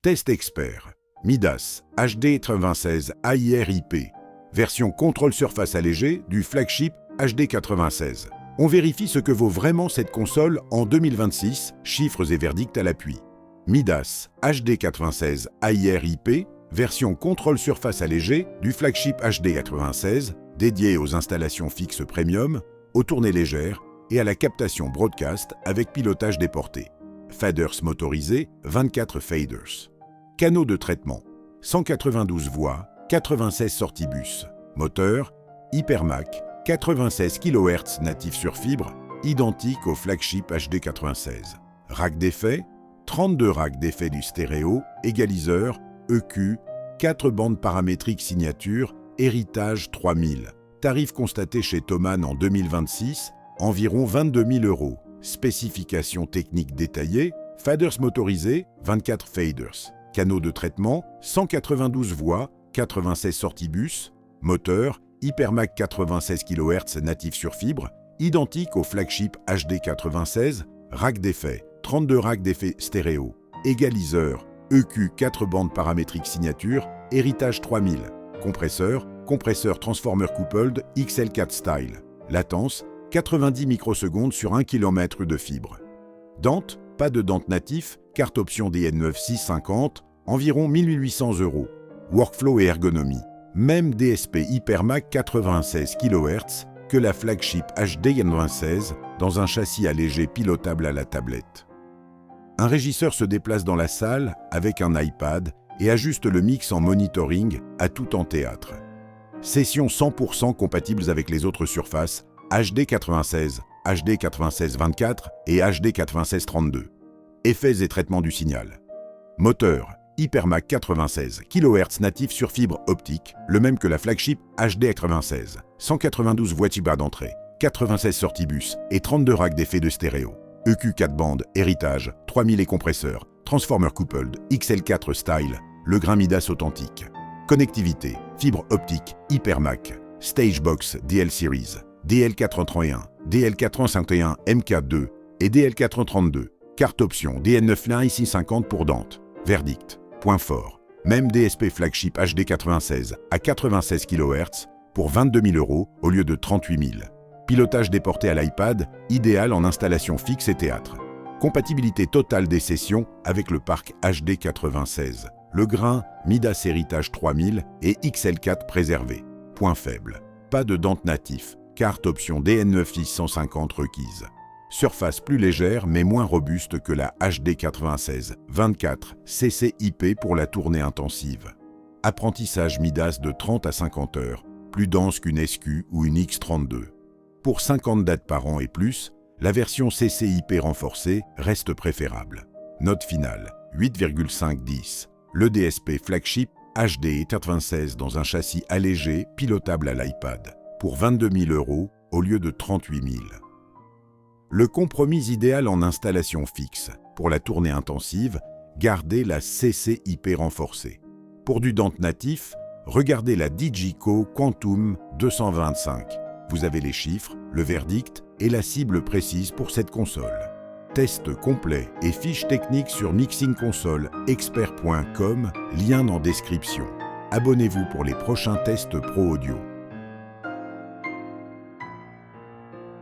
Test expert. Midas HD 96 AIR-IP. Version contrôle surface allégé du flagship HD 96. On vérifie ce que vaut vraiment cette console en 2026, chiffres et verdicts à l'appui. Midas HD 96 AIR-IP, version contrôle surface allégé du flagship HD 96, dédié aux installations fixes premium, aux tournées légères et à la captation broadcast avec pilotage déporté. Faders motorisés, 24 faders. Canaux de traitement, 192 voix, 96 sorties bus. Moteur, Hypermac, 96 kHz natif sur fibre, identique au flagship HD 96. Rack d'effets, 32 racks d'effets du stéréo, égaliseur, EQ, 4 bandes paramétriques signature, héritage 3000. Tarif constaté chez Thomann en 2026, environ 22 000 €. Spécifications techniques détaillées, faders motorisés, 24 faders. Canaux de traitement, 192 voix, 96 sorties bus. Moteur, Hypermac 96 kHz natif sur fibre, identique au flagship HD 96. Rack d'effets, 32 racks d'effets stéréo. Égaliseur, EQ 4 bandes paramétriques signature, héritage 3000. Compresseur transformer coupled XL4 style. Latence, 90 microsecondes sur 1 km de fibre. Dente, pas de dente natif, carte option DN9650, environ 1800 €. Workflow et ergonomie. Même DSP Hypermac 96 kHz que la flagship HD 96 dans un châssis allégé pilotable à la tablette. Un régisseur se déplace dans la salle avec un iPad et ajuste le mix en monitoring à tout en théâtre. Sessions 100% compatibles avec les autres surfaces HD 96, HD 96 24 et HD 96 32. Effets et traitements du signal. Moteur, Hypermac 96 kHz natif sur fibre optique, le même que la flagship HD 96. 192 voies barres d'entrée, 96 sorties bus et 32 racks d'effets de stéréo. EQ 4 bandes, héritage, 3000 et compresseurs, transformer coupled, XL4 style, le grain Midas authentique. Connectivité, fibre optique, Hypermac, Stagebox DL Series, DL431, DL451 MK2 et DL432. Carte option DN9650 pour Dante. Verdict. Point fort. Même DSP flagship HD 96 à 96 kHz pour 22 000 € au lieu de 38 000. Pilotage déporté à l'iPad, idéal en installation fixe et théâtre. Compatibilité totale des sessions avec le parc HD 96. Le grain, Midas Héritage 3000 et XL4 préservé. Point faible. Pas de dente natif. Carte option DN9650 requise. Surface plus légère mais moins robuste que la HD 96 24 CCIP pour la tournée intensive. Apprentissage Midas de 30 à 50 heures, plus dense qu'une SQ ou une X32. Pour 50 dates par an et plus, la version CCIP renforcée reste préférable. Note finale, 8,5/10. Le DSP flagship HD 96 dans un châssis allégé pilotable à l'iPad, pour 22 000 € au lieu de 38 000. Le compromis idéal en installation fixe. Pour la tournée intensive, gardez la CCIP renforcée. Pour du Dante natif, regardez la Digico Quantum 225. Vous avez les chiffres, le verdict et la cible précise pour cette console. Test complet et fiches techniques sur mixingconsoleexpert.com, lien en description. Abonnez-vous pour les prochains tests Pro Audio.